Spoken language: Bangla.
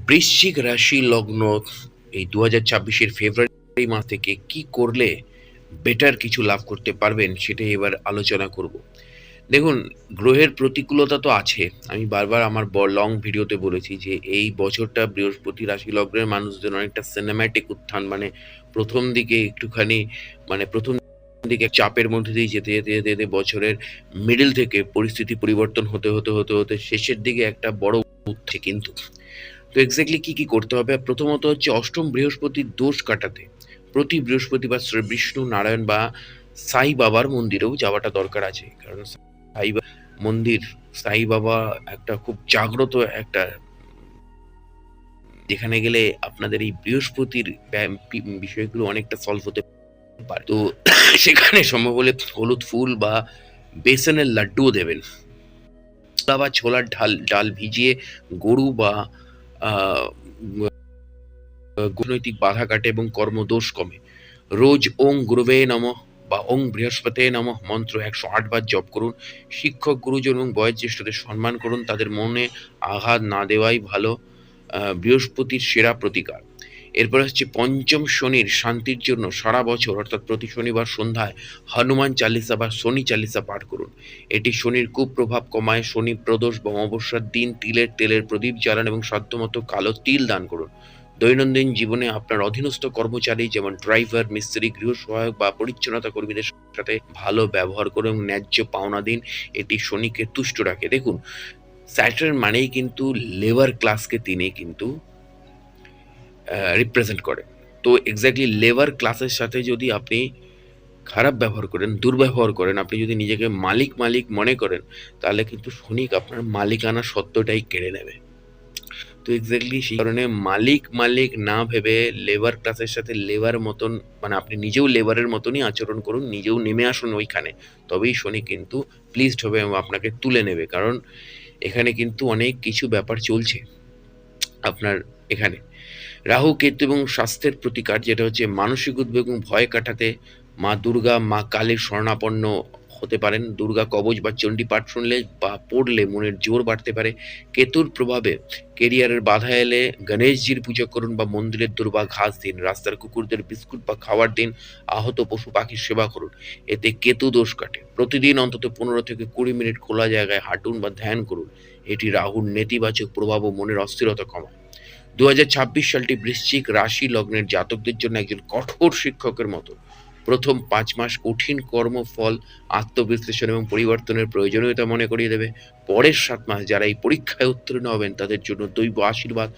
বৃশ্চিক রাশি লগ্ন এই ২০২৬-এর ফেব্রুয়ারি মাস থেকে কি করলে বেটার কিছু লাভ করতে পারবেন সেটাই এবার আলোচনা করব। দেখুন, গ্রহের প্রতিকূলতা তো আছে। আমি বারবার আমার লং ভিডিওতে বলেছি যে এই বছরটা বৃহস্পতি রাশি লগ্নের মানুষদের অনেকটা সিনেম্যাটিক উত্থান, মানে ১ম দিকে একটুখানি, মানে ১ম দিকে চাপের মধ্যে দিয়ে যেতে বছরের মিডল থেকে পরিস্থিতি পরিবর্তন হতে শেষের দিকে একটা বড় উঠছে কিন্তু। তো এক্স্যাক্টলি কি করতে হবে? প্রথমত হচ্ছে অষ্টম বৃহস্পতির দোষ কাটাতে প্রতি বৃহস্পতিবার শ্রী বিষ্ণু নারায়ণ বা সাই বাবার মন্দিরেও যাওয়াটা দরকার আছে। কারণ সাই মন্দির, সাই বাবা একটা খুব জাগ্রত একটা, যেখানে গেলে আপনাদের এই বৃহস্পতির বিষয়গুলো অনেকটা সলভ হতে পারে। তো সেখানে সম্ভব হলে হলুদ ফুল বা বেসনের লাড্ডুও দেবেন, বা ছোলার ডাল ভিজিয়ে গরু বা আহ রাজনৈতিক বাধা কাটে এবং কর্মদোষ কমে। রোজ ওং গুরুবে নমঃ বা ওং বৃহস্পতে নমঃ মন্ত্র ১০৮ বার জপ করুন। শিক্ষক, গুরুজন এবং বয়োজ্যেষ্ঠদের সম্মান করুন। তাদের মনে আঘাত না দেওয়াই ভালো বৃহস্পতির সেরা প্রতিকার। এরপর হচ্ছে পঞ্চম শনির শান্তির জন্য সারা বছর অর্থাৎ প্রতি শনিবার সন্ধ্যায় হনুমান চালিসা বা শনি চালিসা পাঠ করুন। এটি শনির কুপ্রভাব কমায়। শনি প্রদোষ বা অমাবস্যার দিন তিলের তেলের প্রদীপ জ্বালান এবং সাধ্যমতো কালো তিল দান করুন। দৈনন্দিন জীবনে আপনার অধীনস্থ কর্মচারী যেমন ড্রাইভার, মিস্ত্রি, গৃহসহায়ক বা পরিচ্ছন্নতা কর্মীদের সাথে ভালো ব্যবহার করুন এবং ন্যায্য পাওনা দিন। এটি শনিকে তুষ্ট রাখে। দেখুন, স্যাটার্ন মানেই কিন্তু লেবার ক্লাসকে তিনি কিন্তু রিপ্রেজেন্ট করে। তো এক্স্যাক্টলি লেবার ক্লাসের সাথে যদি আপনি খারাপ ব্যবহার করেন, দুর্ব্যবহার করেন, আপনি যদি নিজেকে মালিক মনে করেন, তাহলে কিন্তু শনি আপনার মালিকানা সত্ত্বটাই কেড়ে নেবে। তো এক্স্যাক্টলি সেই কারণে মালিক না ভেবে লেবার ক্লাসের সাথে লেবার মতন, মানে আপনি নিজেও লেবারের মতনই আচরণ করুন, নিজেও নেমে আসুন ওইখানে। তবেই শনি কিন্তু প্লিজড হবে এবং আপনাকে তুলে নেবে। কারণ এখানে কিন্তু অনেক কিছু ব্যাপার চলছে আপনার এখানে। রাহু, কেতু এবং স্বাস্থ্যের প্রতিকার যেটা হচ্ছে মানসিক উদ্বেগ এবং ভয় কাটাতে মা দুর্গা, মা কালীর শরণাপন্ন হতে পারেন। দুর্গা কবচ বা চণ্ডী পাঠ শুনলে বা পড়লে মনের জোর বাড়তে পারে। কেতুর প্রভাবে কেরিয়ারের বাধা এলে গণেশজির পুজো করুন বা মন্দিরের দুর্বা ঘাস দিন। রাস্তার কুকুরদের বিস্কুট বা খাবার দিন। আহত পশু পাখির সেবা করুন। এতে কেতু দোষ কাটে। প্রতিদিন অন্তত ১৫ থেকে ২০ মিনিট খোলা জায়গায় হাঁটুন বা ধ্যান করুন। এটি রাহুর নেতিবাচক প্রভাব ও মনের অস্থিরতা কমায়। ২০২৬ সালটি বৃশ্চিক রাশি লগ্নের জাতকদের জন্য একজন কঠোর শিক্ষকের মতো। প্রথম ৫ মাস কঠিন কর্মফল, আত্মবিশ্লেষণ এবং পরিবর্তনের প্রয়োজনীয়তা মনে করিয়ে দেবে। পরের ৭ মাস যারা এই পরীক্ষায় উত্তীর্ণ হবেন তাদের জন্য দৈব আশীর্বাদ